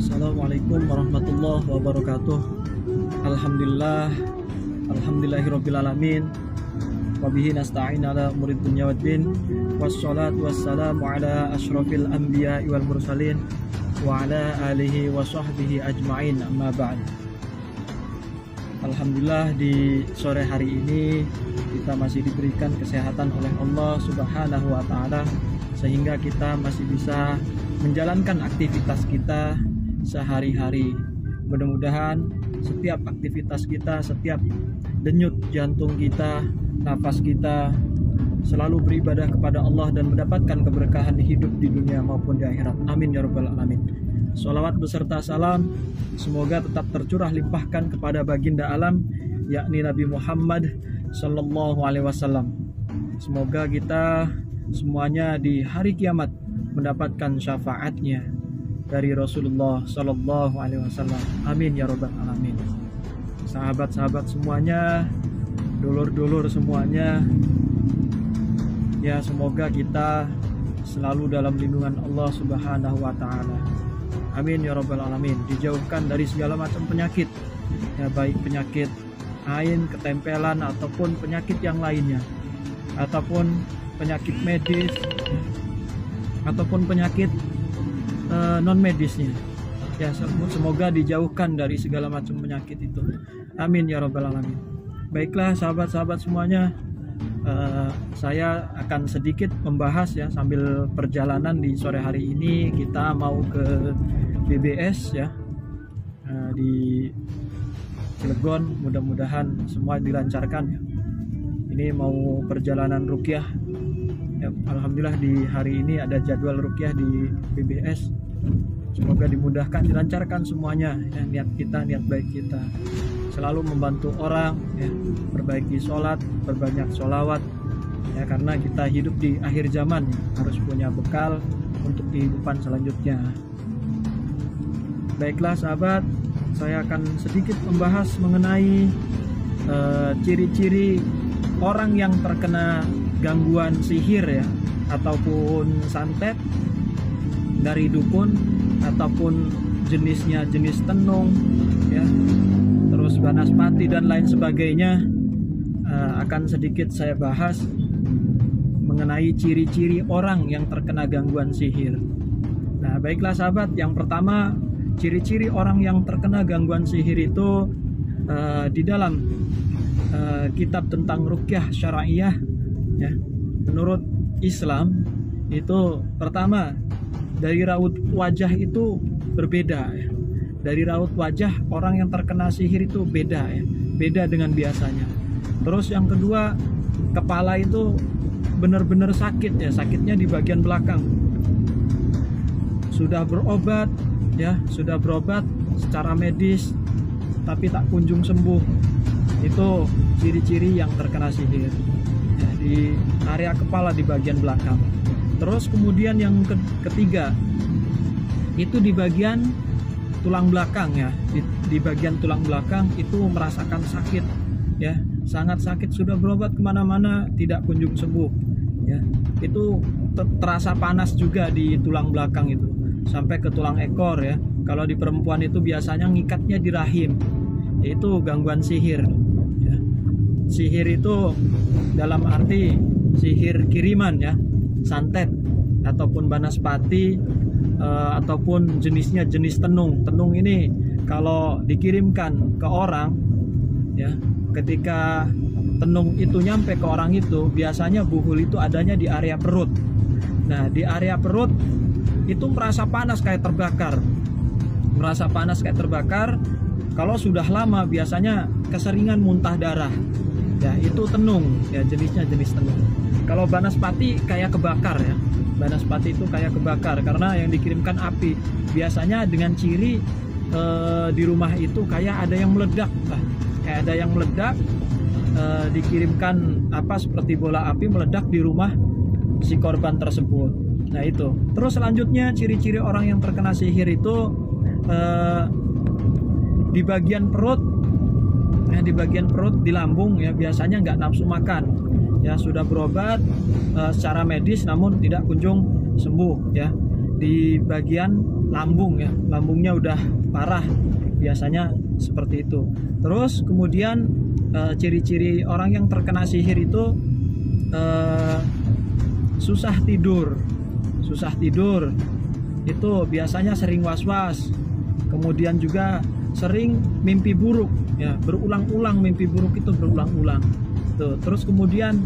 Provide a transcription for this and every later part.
Assalamualaikum warahmatullahi wabarakatuh. Alhamdulillah, alhamdulillahirobbilalamin. Wabihi nasta'in ala umurid dunya waddin. Wassalatu wassalamu ala asyrafil anbiya wal mursalin wa ala alihi wa sahbihi ajma'in, amma ba'd. Alhamdulillah, di sore hari ini kita masih diberikan kesehatan oleh Allah Subhanahu wa ta'ala, sehingga kita masih bisa menjalankan aktivitas kita sehari-hari. Mudah-mudahan setiap aktivitas kita, setiap denyut jantung kita, nafas kita selalu beribadah kepada Allah dan mendapatkan keberkahan hidup di dunia maupun di akhirat. Amin ya rabbal alamin. Sholawat beserta salam semoga tetap tercurah limpahkan kepada baginda alam, yakni Nabi Muhammad Sallallahu Alaihi Wasallam. Semoga kita semuanya di hari kiamat mendapatkan syafaatnya dari Rasulullah Sallallahu Alaihi Wasallam. Amin ya rabbal alamin. Sahabat-sahabat semuanya, dulur-dulur semuanya, ya semoga kita selalu dalam lindungan Allah Subhanahu wa ta'ala. Amin ya rabbal alamin. Dijauhkan dari segala macam penyakit, ya baik penyakit ain, ketempelan, ataupun penyakit yang lainnya, ataupun penyakit medis, ataupun penyakit non medisnya. Ya semoga dijauhkan dari segala macam penyakit itu. Amin ya rabbal alamin. Baiklah sahabat-sahabat semuanya, saya akan sedikit membahas ya sambil perjalanan di sore hari ini. Kita mau ke BBS ya, di Cilegon. Mudah-mudahan semua dilancarkan ya. Ini mau perjalanan ruqyah ya, alhamdulillah di hari ini ada jadwal ruqyah di BBS. Semoga dimudahkan, dilancarkan semuanya ya. Niat kita, niat baik kita selalu membantu orang ya, perbaiki sholat, berbanyak sholawat ya, karena kita hidup di akhir zaman ya, harus punya bekal untuk kehidupan selanjutnya. Baiklah sahabat, saya akan sedikit membahas mengenai ciri-ciri orang yang terkena gangguan sihir ya, ataupun santet dari dukun, ataupun jenisnya jenis tenung ya, terus banaspati dan lain sebagainya. Akan sedikit saya bahas mengenai ciri-ciri orang yang terkena gangguan sihir. Nah baiklah sahabat, yang pertama, ciri-ciri orang yang terkena gangguan sihir itu di dalam kitab tentang ruqyah syar'iyah ya, menurut Islam itu pertama, dari raut wajah itu berbeda ya. Dari raut wajah orang yang terkena sihir itu beda ya, beda dengan biasanya. Terus yang kedua, kepala itu benar-benar sakit ya, sakitnya di bagian belakang. Sudah berobat ya, sudah berobat secara medis tapi tak kunjung sembuh. Itu ciri-ciri yang terkena sihir ya, di area kepala di bagian belakang. Terus kemudian yang ketiga itu di bagian tulang belakang ya, di bagian tulang belakang itu merasakan sakit ya, sangat sakit, sudah berobat kemana-mana tidak kunjung sembuh ya. Itu terasa panas juga di tulang belakang itu sampai ke tulang ekor ya. Kalau di perempuan itu biasanya ngikatnya di rahim, itu gangguan sihir ya. Sihir itu dalam arti sihir kiriman ya, santet ataupun banaspati, ataupun jenisnya jenis tenung. Tenung ini kalau dikirimkan ke orang ya, ketika tenung itu nyampe ke orang itu, biasanya buhul itu adanya di area perut. Nah di area perut itu merasa panas kayak terbakar, merasa panas kayak terbakar. Kalau sudah lama biasanya keseringan muntah darah ya, itu tenung ya, jenisnya jenis tenung. Kalau banaspati kayak kebakar ya, banaspati itu kayak kebakar karena yang dikirimkan api. Biasanya dengan ciri di rumah itu kayak ada yang meledak lah, kayak ada yang meledak, dikirimkan apa seperti bola api meledak di rumah si korban tersebut. Nah itu. Terus selanjutnya ciri-ciri orang yang terkena sihir itu di bagian perut ya, di bagian perut, di lambung ya, biasanya nggak nafsu makan ya, sudah berobat secara medis namun tidak kunjung sembuh ya. di bagian lambung ya, lambungnya udah parah, biasanya seperti itu. Terus kemudian ciri-ciri orang yang terkena sihir itu susah tidur itu biasanya sering was-was, kemudian juga sering mimpi buruk ya, berulang-ulang mimpi buruk itu berulang-ulang tuh. Terus kemudian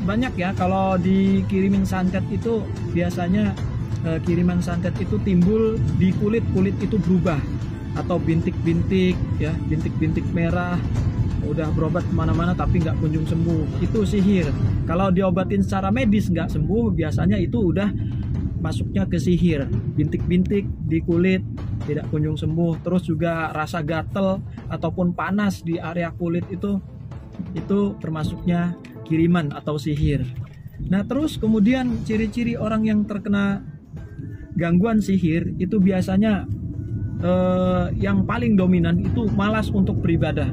banyak ya kalau dikirimin santet itu biasanya kiriman santet itu timbul di kulit itu berubah, atau bintik-bintik ya, bintik-bintik merah, udah berobat kemana-mana tapi nggak kunjung sembuh, itu sihir. Kalau diobatin secara medis nggak sembuh, biasanya itu udah masuknya ke sihir. Bintik-bintik di kulit tidak kunjung sembuh, terus juga rasa gatel ataupun panas di area kulit itu termasuknya kiriman atau sihir. Nah, terus kemudian ciri-ciri orang yang terkena gangguan sihir itu biasanya yang paling dominan itu malas untuk beribadah.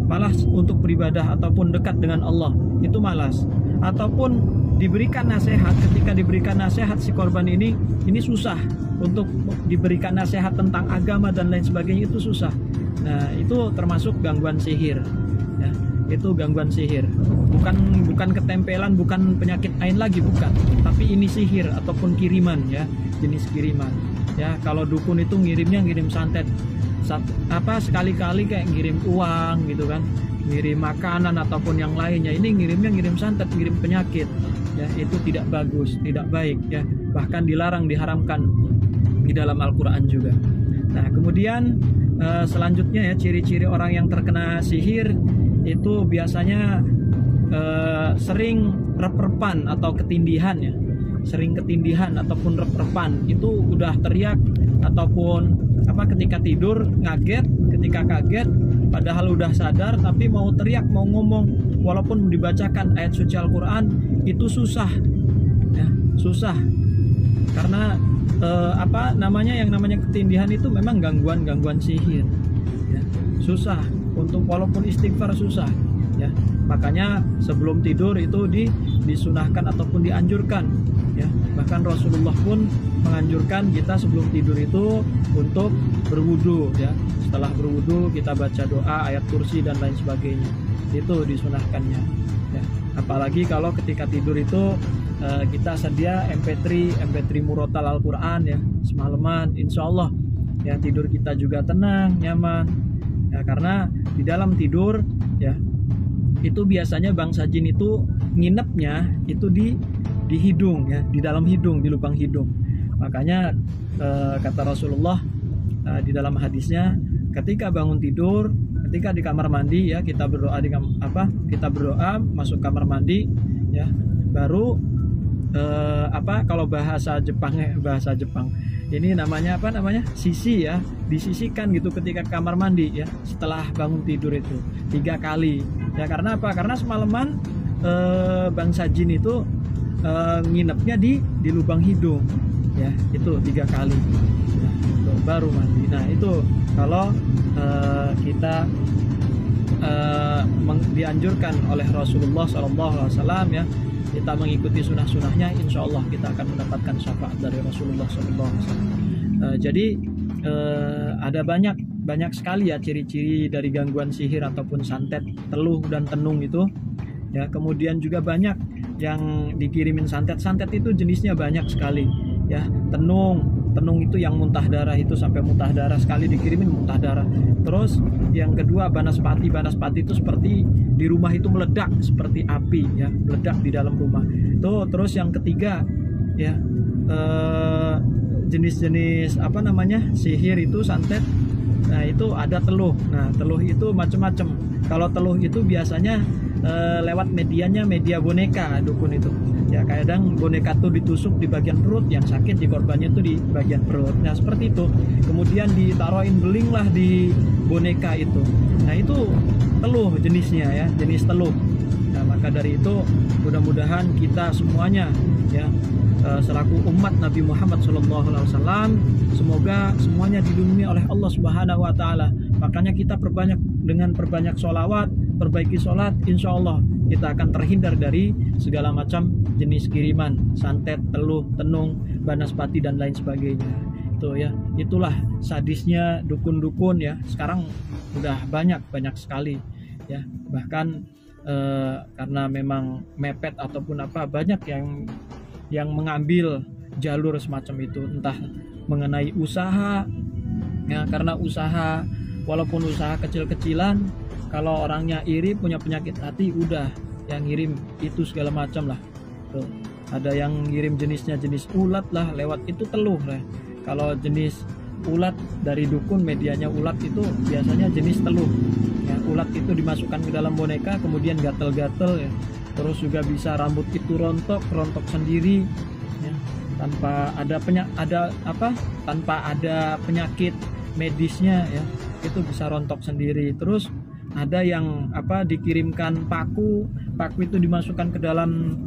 Malas untuk beribadah ataupun dekat dengan Allah, itu malas. Ataupun diberikan nasihat, ketika diberikan nasihat si korban ini susah untuk diberikan nasihat tentang agama dan lain sebagainya, itu susah. Nah, itu termasuk gangguan sihir ya, itu gangguan sihir. Bukan ketempelan, bukan penyakit ain lagi, bukan, tapi ini sihir ataupun kiriman ya, jenis kiriman ya. Kalau dukun itu ngirim santet sekali-kali kayak ngirim uang gitu kan, ngirim makanan ataupun yang lainnya. Ini ngirim santet, ngirim penyakit ya, itu tidak bagus, tidak baik ya, bahkan dilarang, diharamkan di dalam Al-Quran juga. Nah, kemudian selanjutnya ya, ciri-ciri orang yang terkena sihir itu biasanya sering rep-repan atau ketindihan ya, sering ketindihan ataupun rep-repan, itu udah teriak ataupun ketika tidur ketika kaget padahal udah sadar, tapi mau teriak, mau ngomong walaupun dibacakan ayat suci Al-Quran itu susah ya, susah. Karena yang namanya ketindihan itu memang gangguan sihir ya. Susah untuk, walaupun istighfar susah ya. Makanya sebelum tidur itu disunahkan ataupun dianjurkan ya. Bahkan Rasulullah pun menganjurkan kita sebelum tidur itu untuk berwudu ya. Setelah berwudu kita baca doa, ayat kursi dan lain sebagainya, itu disunahkannya ya. Apalagi kalau ketika tidur itu kita sedia MP3 murotal Al-Quran ya, semalaman, insya Allah ya tidur kita juga tenang, nyaman ya. Karena di dalam tidur ya, itu biasanya bangsa jin itu nginepnya itu di hidung ya, di dalam hidung, di lubang hidung. Makanya kata Rasulullah di dalam hadisnya, ketika bangun tidur, ketika di kamar mandi ya, kita berdoa kita berdoa masuk kamar mandi ya, baru kalau bahasa Jepang ini namanya sisi ya, disisikan gitu ketika kamar mandi ya, setelah bangun tidur itu 3 kali ya. Karena apa? Karena semalaman bangsa jin itu nginepnya di lubang hidung ya, itu 3 kali nah, itu baru mandi. Nah, itu kalau kita dianjurkan oleh Rasulullah SAW ya, kita mengikuti sunnah-sunnahnya, insya Allah kita akan mendapatkan syafaat dari Rasulullah SAW. Jadi ada banyak sekali ya ciri-ciri dari gangguan sihir ataupun santet, teluh dan tenung itu ya. Kemudian juga banyak yang dikirimin santet itu jenisnya banyak sekali ya. Tenung itu yang muntah darah, itu sampai muntah darah, sekali dikirimin muntah darah. Terus yang kedua banaspati itu seperti di rumah itu meledak seperti api ya, meledak di dalam rumah. Terus yang ketiga ya, jenis-jenis sihir itu santet. Nah, itu ada teluh. Nah, teluh itu macam-macam. Kalau teluh itu biasanya lewat media boneka dukun itu ya. Kadang boneka tuh ditusuk di bagian perut, yang sakit di korbannya tuh di bagian perut. Nah, seperti itu. Kemudian ditaruhin beling lah di boneka itu. Nah, itu teluh jenisnya ya, jenis teluh. Nah, maka dari itu mudah-mudahan kita semuanya ya, selaku umat Nabi Muhammad SAW, semoga semuanya dilindungi oleh Allah Subhanahu wa Ta'ala. Makanya kita perbanyak sholawat, perbaiki sholat, insya Allah kita akan terhindar dari segala macam jenis kiriman, santet, teluh, tenung, banaspati dan lain sebagainya. Itu ya, itulah sadisnya dukun-dukun ya. Sekarang udah banyak sekali ya. Bahkan karena memang mepet ataupun apa, banyak yang mengambil jalur semacam itu, entah mengenai usaha ya, karena usaha walaupun usaha kecil-kecilan, kalau orangnya iri, punya penyakit hati, udah yang ngirim itu segala macam lah. Tuh, ada yang ngirim jenisnya jenis ulat lah, lewat itu teluh lah. Kalau jenis ulat dari dukun, medianya ulat itu biasanya jenis teluh ya. Ulat itu dimasukkan ke dalam boneka, kemudian gatel-gatel ya. Terus juga bisa rambut itu rontok sendiri ya, tanpa ada penyakit medisnya ya, itu bisa rontok sendiri. Terus ada yang dikirimkan paku itu dimasukkan ke dalam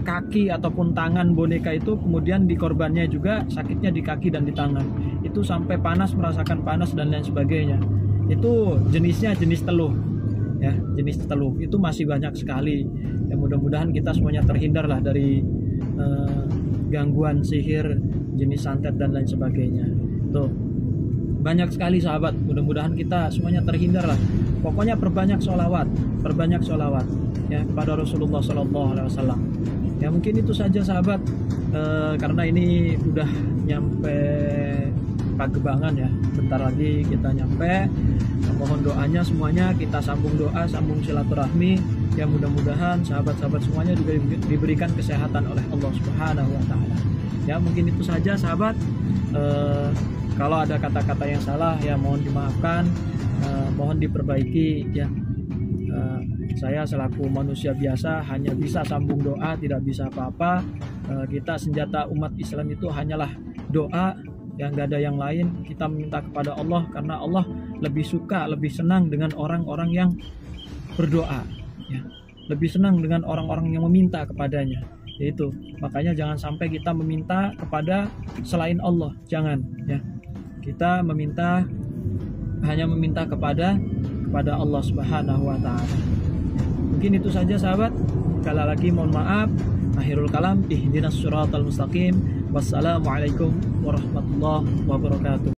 kaki ataupun tangan boneka itu, kemudian di korbannya juga sakitnya di kaki dan di tangan, itu sampai panas, merasakan panas dan lain sebagainya. Itu jenisnya jenis teluh ya, jenis teluh itu masih banyak sekali ya. Mudah-mudahan kita semuanya terhindar lah dari gangguan sihir jenis santet dan lain sebagainya. Tuh, banyak sekali sahabat, mudah-mudahan kita semuanya terhindar lah. Pokoknya perbanyak sholawat ya kepada Rasulullah SAW. Ya mungkin itu saja sahabat, karena ini udah nyampe Pagebangan ya, bentar lagi kita nyampe. Mohon doanya semuanya, kita sambung doa, sambung silaturahmi ya. Mudah-mudahan sahabat-sahabat semuanya juga diberikan kesehatan oleh Allah Subhanahu wa Ta'ala. Ya mungkin itu saja sahabat. Kalau ada kata-kata yang salah ya mohon dimaafkan, mohon diperbaiki ya. Saya selaku manusia biasa hanya bisa sambung doa, tidak bisa apa-apa. Kita senjata umat Islam itu hanyalah doa, yang nggak ada yang lain. Kita meminta kepada Allah karena Allah lebih suka, lebih senang dengan orang-orang yang berdoa ya. Lebih senang dengan orang-orang yang meminta kepadanya. Yaitu makanya jangan sampai kita meminta kepada selain Allah, jangan ya. Kita hanya meminta kepada Allah Subhanahu wa Ta'ala. Mungkin itu saja sahabat. Sekali lagi mohon maaf. Akhirul kalam, ihdinas siratal mustaqim. Wassalamualaikum warahmatullahi wabarakatuh.